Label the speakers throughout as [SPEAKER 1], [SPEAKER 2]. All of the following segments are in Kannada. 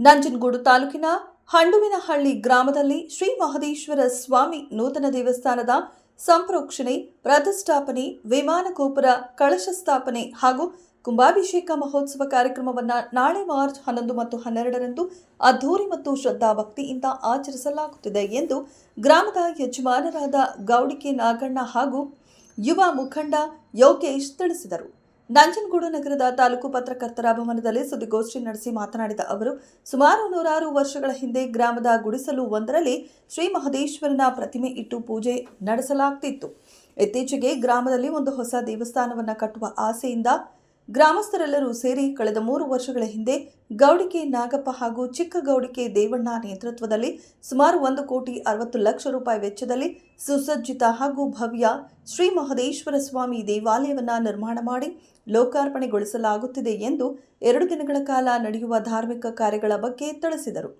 [SPEAKER 1] ನಂಜನಗೂಡು ತಾಲೂಕಿನ ಹಂಡುವಿನಹಳ್ಳಿ ಗ್ರಾಮದಲ್ಲಿ ಶ್ರೀ ಮಹದೇಶ್ವರ ಸ್ವಾಮಿ ನೂತನ ದೇವಸ್ಥಾನದ ಸಂಪ್ರೋಕ್ಷಣೆ, ಪ್ರತಿಷ್ಠಾಪನೆ, ವಿಮಾನ ಗೋಪುರ ಕಳಶ ಸ್ಥಾಪನೆ ಹಾಗೂ ಕುಂಭಾಭಿಷೇಕ ಮಹೋತ್ಸವ ಕಾರ್ಯಕ್ರಮವನ್ನು ನಾಳೆ ಮಾರ್ಚ್ 11 ಮತ್ತು 12ರಂದು ಅದ್ಧೂರಿ ಮತ್ತು ಶ್ರದ್ಧಾಭಕ್ತಿಯಿಂದ ಆಚರಿಸಲಾಗುತ್ತಿದೆ ಎಂದು ಗ್ರಾಮದ ಯಜಮಾನರಾದ ಗೌಡಿಕೆ ನಾಗಣ್ಣ ಹಾಗೂ ಯುವ ಮುಖಂಡ ಯೋಗೇಶ್ ತಿಳಿಸಿದರು. ನಂಜನಗೂಡು ನಗರದ ತಾಲೂಕು ಪತ್ರಕರ್ತರ ಭವನದಲ್ಲಿ ಸುದ್ದಿಗೋಷ್ಠಿ ನಡೆಸಿ ಮಾತನಾಡಿದ ಅವರು, ಸುಮಾರು 106 ವರ್ಷಗಳ ಹಿಂದೆ ಗ್ರಾಮದ ಗುಡಿಸಲು ಒಂದರಲ್ಲಿ ಶ್ರೀ ಮಹದೇಶ್ವರನ ಪ್ರತಿಮೆ ಇಟ್ಟು ಪೂಜೆ ನಡೆಸಲಾಗುತ್ತಿತ್ತು. ಇತ್ತೀಚೆಗೆ ಗ್ರಾಮದಲ್ಲಿ ಒಂದು ಹೊಸ ದೇವಸ್ಥಾನವನ್ನು ಕಟ್ಟುವ ಆಸೆಯಿಂದ ಗ್ರಾಮಸ್ಥರೆಲ್ಲರೂ ಸೇರಿ ಕಳೆದ 3 ವರ್ಷಗಳ ಹಿಂದೆ ಗೌಡಿಕೆ ನಾಗಪ್ಪ ಹಾಗೂ ಚಿಕ್ಕ ಗೌಡಿಕೆ ದೇವಣ್ಣ ನೇತೃತ್ವದಲ್ಲಿ ಸುಮಾರು 1,60,00,000 ರೂಪಾಯಿ ವೆಚ್ಚದಲ್ಲಿ ಸುಸಜ್ಜಿತ ಹಾಗೂ ಭವ್ಯ ಶ್ರೀ ಮಹದೇಶ್ವರ ಸ್ವಾಮಿ ದೇವಾಲಯವನ್ನು ನಿರ್ಮಾಣ ಮಾಡಿ ಲೋಕಾರ್ಪಣೆಗೊಳಿಸಲಾಗುತ್ತಿದೆ ಎಂದು 2 ದಿನಗಳ ಕಾಲ ನಡೆಯುವ ಧಾರ್ಮಿಕ ಕಾರ್ಯಗಳ ಬಗ್ಗೆ ತಿಳಿಸಿದರು.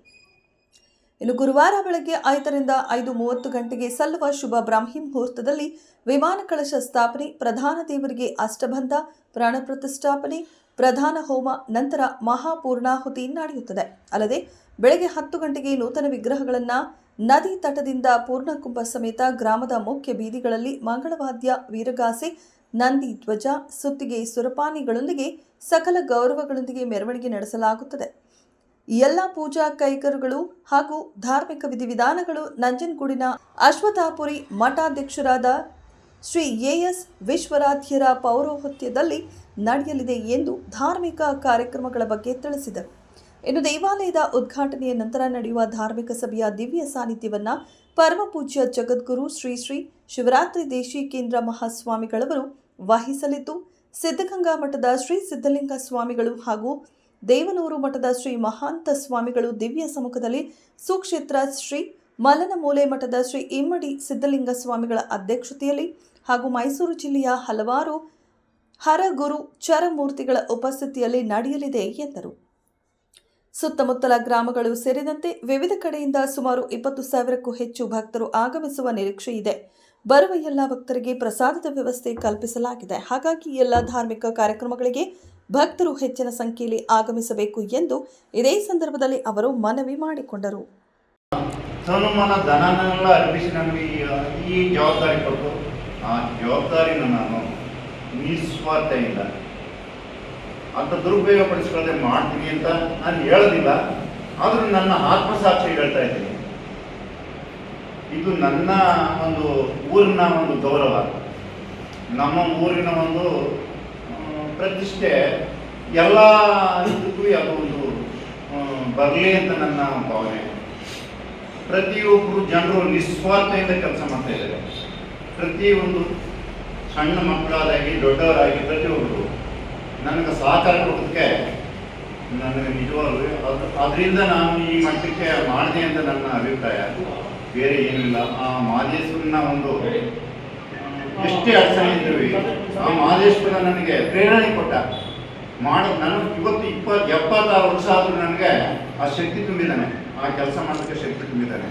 [SPEAKER 1] ಇನ್ನು ಗುರುವಾರ ಬೆಳಗ್ಗೆ 5ರಿಂದ 5:30 ಗಂಟೆಗೆ ಸಲ್ಲುವ ಶುಭ ಬ್ರಾಹ್ಮಿ ಮುಹೂರ್ತದಲ್ಲಿ ವಿಮಾನ ಕಳಶ ಸ್ಥಾಪನೆ, ಪ್ರಧಾನ ದೇವರಿಗೆ ಅಷ್ಟಬಂಧ, ಪ್ರಾಣ ಪ್ರತಿಷ್ಠಾಪನೆ, ಪ್ರಧಾನ ಹೋಮ, ನಂತರ ಮಹಾಪೂರ್ಣಾಹುತಿ ನಡೆಯುತ್ತದೆ. ಅಲ್ಲದೆ ಬೆಳಗ್ಗೆ 10 ಗಂಟೆಗೆ ನೂತನ ವಿಗ್ರಹಗಳನ್ನು ನದಿ ತಟದಿಂದ ಪೂರ್ಣಕುಂಭ ಸಮೇತ ಗ್ರಾಮದ ಮುಖ್ಯ ಬೀದಿಗಳಲ್ಲಿ ಮಂಗಳವಾದ್ಯ, ವೀರಗಾಸೆ, ನಂದಿ ಧ್ವಜ, ಸುತ್ತಿಗೆ, ಸುರಪಾನಿಗಳೊಂದಿಗೆ ಸಕಲ ಗೌರವಗಳೊಂದಿಗೆ ಮೆರವಣಿಗೆ ನಡೆಸಲಾಗುತ್ತದೆ. ಎಲ್ಲ ಪೂಜಾ ಕೈಕರುಗಳು ಹಾಗೂ ಧಾರ್ಮಿಕ ವಿಧಿವಿಧಾನಗಳು ನಂಜನಗೂಡಿನ ಅಶ್ವತ್ಥಾಪುರಿ ಮಠಾಧ್ಯಕ್ಷರಾದ ಶ್ರೀ ಎಎಸ್ ವಿಶ್ವರಾಧ್ಯರ ಪೌರೋಹಿತ್ಯದಲ್ಲಿ ನಡೆಯಲಿದೆ ಎಂದು ಧಾರ್ಮಿಕ ಕಾರ್ಯಕ್ರಮಗಳ ಬಗ್ಗೆ ತಿಳಿಸಿದರು. ಇನ್ನು ದೇವಾಲಯದ ಉದ್ಘಾಟನೆಯ ನಂತರ ನಡೆಯುವ ಧಾರ್ಮಿಕ ಸಭೆಯ ದಿವ್ಯ ಸಾನ್ನಿಧ್ಯವನ್ನು ಪರಮಪೂಜ್ಯ ಜಗದ್ಗುರು ಶ್ರೀ ಶ್ರೀ ಶಿವರಾತ್ರಿ ದೇಶಿಕೇಂದ್ರ ಮಹಾಸ್ವಾಮಿಗಳವರು ವಹಿಸಲಿದ್ದು, ಸಿದ್ಧಗಂಗಾ ಮಠದ ಶ್ರೀ ಸಿದ್ಧಲಿಂಗ ಸ್ವಾಮಿಗಳು ಹಾಗೂ ದೇವನೂರು ಮಠದ ಶ್ರೀ ಮಹಾಂತ ಸ್ವಾಮಿಗಳು ದಿವ್ಯ ಸಮ್ಮುಖದಲ್ಲಿ, ಸುಕ್ಷೇತ್ರ ಶ್ರೀ ಮಲ್ಲನಮೂಲೆ ಮಠದ ಶ್ರೀ ಇಮ್ಮಡಿ ಸಿದ್ಧಲಿಂಗ ಸ್ವಾಮಿಗಳ ಅಧ್ಯಕ್ಷತೆಯಲ್ಲಿ ಹಾಗೂ ಮೈಸೂರು ಜಿಲ್ಲೆಯ ಹಲವಾರು ಹರಗುರು ಚರಮೂರ್ತಿಗಳ ಉಪಸ್ಥಿತಿಯಲ್ಲಿ ನಡೆಯಲಿದೆ ಎಂದರು. ಸುತ್ತಮುತ್ತಲ ಗ್ರಾಮಗಳು ಸೇರಿದಂತೆ ವಿವಿಧ ಕಡೆಯಿಂದ ಸುಮಾರು 20,000ಕ್ಕೂ ಹೆಚ್ಚು ಭಕ್ತರು ಆಗಮಿಸುವ ನಿರೀಕ್ಷೆ ಇದೆ. ಬರುವ ಎಲ್ಲ ಭಕ್ತರಿಗೆ ಪ್ರಸಾದದ ವ್ಯವಸ್ಥೆ ಕಲ್ಪಿಸಲಾಗಿದೆ. ಹಾಗಾಗಿ ಎಲ್ಲ ಧಾರ್ಮಿಕ ಕಾರ್ಯಕ್ರಮಗಳಿಗೆ ಭಕ್ತರು ಹೆಚ್ಚಿನ ಸಂಖ್ಯೆಯಲ್ಲಿ ಆಗಮಿಸಬೇಕು ಎಂದು ಇದೇ ಸಂದರ್ಭದಲ್ಲಿ ಅವರು ಮನವಿ ಮಾಡಿಕೊಂಡರು.
[SPEAKER 2] ತನುಮನ ಧನನೆಲ್ಲ ಅರ್ಪಿಸಿ ನನಗೆ ಈ ಜವಾಬ್ದಾರಿ ಕೊಟ್ಟು ಆ ಜವಾಬ್ದಾರಿನ ನಾನು ನಿಸ್ವಾರ್ಥದಿಂದ ಅಂತ ದುರುಪಯೋಗಪಡಿಸ್ಕೊಳ್ಳದೆ ಮಾಡ್ತೀನಿ ಅಂತ ನಾನು ಹೇಳೋದಿಲ್ಲ. ಆದರೂ ನನ್ನ ಆತ್ಮಸಾಕ್ಷಿ ಹೇಳ್ತಾ ಇದ್ದೀನಿ. ಇದು ನನ್ನ ಒಂದು ಊರಿನ ಒಂದು ಗೌರವ, ನಮ್ಮ ಊರಿನ ಒಂದು ಪ್ರತಿಷ್ಠೆ, ಎಲ್ಲ ಇದಕ್ಕೂ ಅದು ಒಂದು ಬರಲಿ ಅಂತ ನನ್ನ ಭಾವನೆ. ಪ್ರತಿಯೊಬ್ಬರು ಜನರು ನಿಸ್ವಾರ್ಥದಿಂದ ಕೆಲಸ ಮಾಡ್ತಾ ಇದ್ದಾರೆ. ಪ್ರತಿಯೊಂದು ಸಣ್ಣ ಮಕ್ಕಳಾದಾಗಿ ದೊಡ್ಡವರಾಗಿ ಪ್ರತಿಯೊಬ್ಬರು ನನಗೆ ಸಹಕಾರ ಕೊಡೋದಕ್ಕೆ ನನಗೆ ನಿಜವಾಗ್ಲೂ ಅದರಿಂದ ನಾನು ಈ ಮಟ್ಟಕ್ಕೆ ಮಾಡಿದೆ ಅಂತ ನನ್ನ ಅಭಿಪ್ರಾಯ, ಬೇರೆ ಏನಿಲ್ಲ. ಆ ಮಹದೇಶ್ವರನ ಒಂದು ಎಷ್ಟೇ ಅಡಚಣೆ ಇದ್ದೀವಿ, ಆ ಮಹದೇಶ್ವರ ನನಗೆ ಪ್ರೇರಣೆ ಕೊಟ್ಟ ಮಾಡೋದು. ನಾನು ಇವತ್ತು 76 ವರ್ಷ ಆದರೂ ನನಗೆ ಆ ಶಕ್ತಿ ತುಂಬಿದ್ದಾನೆ, ಆ ಕೆಲಸ ಮಾಡೋದಕ್ಕೆ ಶಕ್ತಿ ತುಂಬಿದ್ದಾನೆ.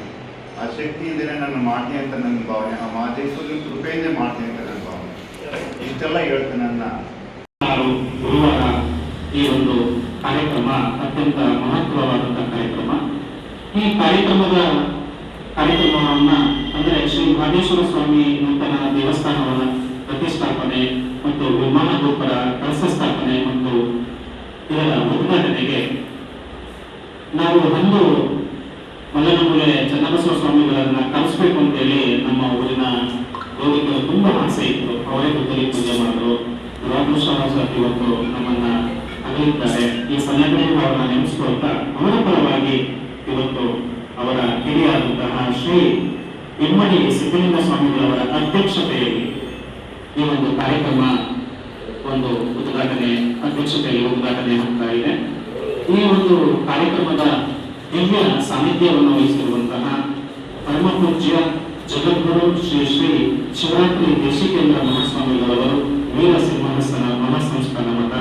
[SPEAKER 2] ಆ ಶಕ್ತಿಯಿಂದಲೇ ನಾನು ಮಾಡ್ತೀನಿ ಅಂತ ನನ್ನ ಭಾವನೆ, ಆ ಮಹದೇಶ್ವರನ ಕೃಪೆಯಿಂದ ಮಾಡ್ತೀನಿ ಅಂತ ನನ್ನ ಭಾವನೆ. ಇಷ್ಟೆಲ್ಲ ಹೇಳ್ತೇನೆ. ನನ್ನ
[SPEAKER 3] ಗುರುವಾರ ಈ ಒಂದು ಕಾರ್ಯಕ್ರಮ ಅತ್ಯಂತ ಮಹತ್ವವಾದಂತಹ ಕಾರ್ಯಕ್ರಮ. ಈ ಕಾರ್ಯಕ್ರಮವನ್ನ ಅಂದರೆ ಶ್ರೀ ಮಹದೇಶ್ವರ ಸ್ವಾಮಿ ನೂತನ ದೇವಸ್ಥಾನವನ್ನ ಪ್ರತಿಷ್ಠಾಪನೆ ಮತ್ತು ವಿಮಾನ ಗೋಪುರ ಕಳಶ ಸ್ಥಾಪನೆ ಮತ್ತು ಇದರ ಉದ್ಘಾಟನೆಗೆ ನಾವು ಒಂದು ಮಲ್ಲನಮೂಲೆ ಚನ್ನಬಸವ ಸ್ವಾಮಿಗಳನ್ನ ಕರೆಸಬೇಕು ಅಂತೇಳಿ ನಮ್ಮ ಊರಿನ ರೋಗಿಗಳು ತುಂಬಾ ಆಸೆ ಇತ್ತು. ಅವರೇ ಗುದ್ದಲಿ ಪೂಜೆ ಮಾಡಿದ್ರು. ಇವತ್ತು ನಮ್ಮನ್ನ ಅಗಲಿದ್ದಾರೆ. ಈ ಸಮಯದಲ್ಲಿ ಅವರನ್ನ ನೆನೆಸ್ಕೊಳ್ತಾ ಅವರ ಪರವಾಗಿ ಇವತ್ತು ಅವರ ಹಿರಿಯಾದಂತಹ ಶ್ರೀ ಇಮ್ಮಡಿ ಸಿದ್ಧಲಿಂಗ ಸ್ವಾಮಿಗಳವರ ಅಧ್ಯಕ್ಷತೆಯಲ್ಲಿ ಈ ಒಂದು ಕಾರ್ಯಕ್ರಮ ಒಂದು ಅಧ್ಯಕ್ಷತೆಯಲ್ಲಿ ಉದ್ಘಾಟನೆ ಆಗ್ತಾ ಇದೆ. ಈ ಒಂದು ಕಾರ್ಯಕ್ರಮದ ದಿವ್ಯ ಸಾನ್ನಿಧ್ಯವನ್ನು ವಹಿಸಿರುವಂತಹ ಪರಮಪೂಜ್ಯ ಜಗದ್ಗುರು ಶ್ರೀ ಶ್ರೀ ಶಿವರಾತ್ರಿ ದೇಶಿಕೇಂದ್ರ ಮಹಾಸ್ವಾಮಿಗಳವರು ವೀರ ಸಿಂಹಾಸನ ಮಹಾಸಂಸ್ಥಾನ ಮಠ,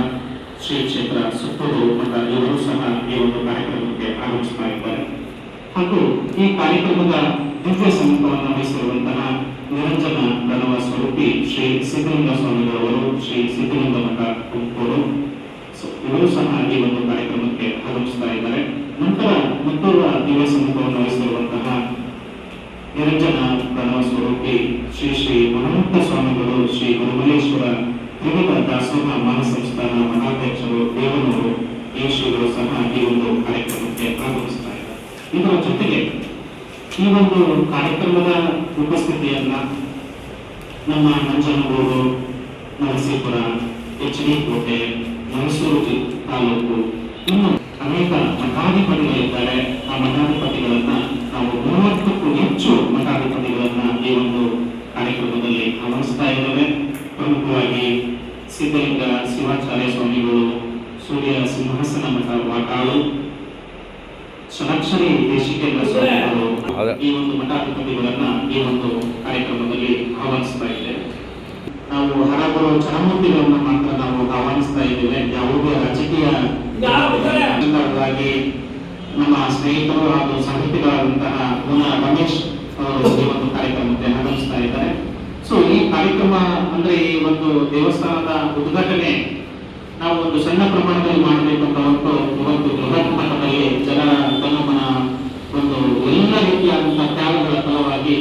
[SPEAKER 3] ಶ್ರೀ ಕ್ಷೇತ್ರ ಸುತ್ತೂರು ಮಠ ಇವರು ಸಹ ಈ ಒಂದು ಕಾರ್ಯಕ್ರಮಕ್ಕೆ ಆಗಮಿಸ್ತಾ ಇದ್ದಾರೆ. ಹಾಗೂ ಈ ಕಾರ್ಯಕ್ರಮದ ದಿವ್ಯ ಸಮ್ಮುಖವನ್ನು ವಹಿಸಿರುವಂತಹ ನಿರಂಜನ ಪ್ರಣವ ಸ್ವರೂಪಿ ಶ್ರೀ ಸಿದ್ಧಲಿಂಗ ಸ್ವಾಮಿಗಳವರು, ಶ್ರೀ ಸಿದ್ಧಲಿಂಗ ಮಠ ತುಮಕೂರು ಇವರು ಸಹ ಈ ಒಂದು ಕಾರ್ಯಕ್ರಮಕ್ಕೆ ಆಗಮಿಸ್ತಾ ಇದ್ದಾರೆ. ನಂತರ ಅಪೂರ್ವ ದಿವ್ಯ ಸಮ್ಮುಖವನ್ನು ವಹಿಸಿರುವಂತಹ ನಿರಂಜನ ಪ್ರಣವ ಸ್ವರೂಪಿ ಶ್ರೀ ಶ್ರೀ ಮಹಂತ ಸ್ವಾಮಿಗಳು ಶ್ರೀ ಗುರುಮಲ್ಲೇಶ್ವರ ತ್ರಿವಿಧ ದಾಸೋಹ ಮಹಾಸಂಸ್ಥಾನ ಮಹಾಧ್ಯಕ್ಷರು ದೇವನೂರು ಈ ಶ್ರೀಗಳು ಸಹ ಈ ಒಂದು ಕಾರ್ಯಕ್ರಮಕ್ಕೆ ಆಗಮಿಸ್ತಾ ಇದ್ದಾರೆ. ಇದರ ಜೊತೆಗೆ ಈ ಒಂದು ಕಾರ್ಯಕ್ರಮದ ಉಪಸ್ಥಿತಿಯನ್ನ ನಮ್ಮ ನಂಜನಗೂಡು, ನರಸೀಪುರ, ಎಚ್.ಡಿ. ಕೋಟೆ, ಮೈಸೂರು ತಾಲೂಕು ಇನ್ನು ಅನೇಕ ಮಠಾಧಿಪತಿಗಳಿದ್ದಾರೆ. ಆ ಮಠಾಧಿಪತಿಗಳನ್ನ ನಾವು 30ಕ್ಕೂ ಹೆಚ್ಚು ಮಠಾಧಿಪತಿಗಳನ್ನ ಈ ಒಂದು ಕಾರ್ಯಕ್ರಮದಲ್ಲಿ ಆಹ್ವಾನಿಸ್ತಾ ಇದ್ದೇವೆ. ಪ್ರಮುಖವಾಗಿ ಸಿದ್ಧಲಿಂಗ ಶಿವಾಚಾರ್ಯ ಸ್ವಾಮಿಗಳು, ಸೂರ್ಯ ಸಿಂಹಾಸನ ಮಠ ವಾಟಾಳು, ಷಡಕ್ಷರಿ ದೇಶಿಕೇಂದ್ರ ಸ್ವಾಮಿಗಳು ಈ ಒಂದು ಮಠಾಧಿಪತಿಗಳನ್ನ ಈ ಒಂದು ಕಾರ್ಯಕ್ರಮದಲ್ಲಿ ಆಹ್ವಾನಿಸ್ತಾ ಇದ್ದೇವೆ. ನಾವು ಹರಗುರು ಚರಮೂರ್ತಿಗಳನ್ನ ಮಾತ್ರ ನಾವು ಆಹ್ವಾನಿಸ್ತಾ ಇದ್ದೇವೆ. ಯಾವುದೇ ರಾಜಕೀಯ ಸಂದರ್ಭವಾಗಿ ನಮ್ಮ ಸ್ನೇಹಿತರು ಹಾಗೂ ಸಾಹಿತಿಗಳಾದಂತಹ ರಮೇಶ್ ಅವರು ಈ ಒಂದು ಕಾರ್ಯಕ್ರಮಕ್ಕೆ ಆಗಮಿಸ್ತಾ ಇದ್ದಾರೆ. ಸೊ ಈ ಕಾರ್ಯಕ್ರಮ ಅಂದ್ರೆ ಈ ಒಂದು ದೇವಸ್ಥಾನದ ಉದ್ಘಾಟನೆ ನಾವು ಒಂದು ಸಣ್ಣ ಪ್ರಮಾಣದಲ್ಲಿ ಮಾಡಬೇಕು ಅಂತ ಹೊರತು ಇವತ್ತು ಬೃಹತ್ ಮಟ್ಟದಲ್ಲಿ ಜನರ ತನ್ನಮನ ಒಂದು ಎಲ್ಲ ರೀತಿಯಾದಂತಹ ತ್ಯಾಗಗಳ ಫಲವಾಗಿ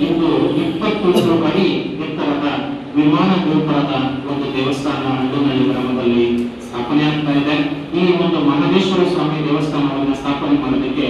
[SPEAKER 3] ಇಂದು 20 ಅಡಿ ಎತ್ತರದ ವಿಮಾನ ಗೋಪುರದ ಒಂದು ದೇವಸ್ಥಾನ ಅಂಡೂನಹಳ್ಳಿ ಗ್ರಾಮದಲ್ಲಿ ಸ್ಥಾಪನೆ ಆಗ್ತಾ ಇದೆ. ಈ ಒಂದು ಮಹದೇಶ್ವರ ಸ್ವಾಮಿ ದೇವಸ್ಥಾನವನ್ನು ಸ್ಥಾಪನೆ ಮಾಡೋದಕ್ಕೆ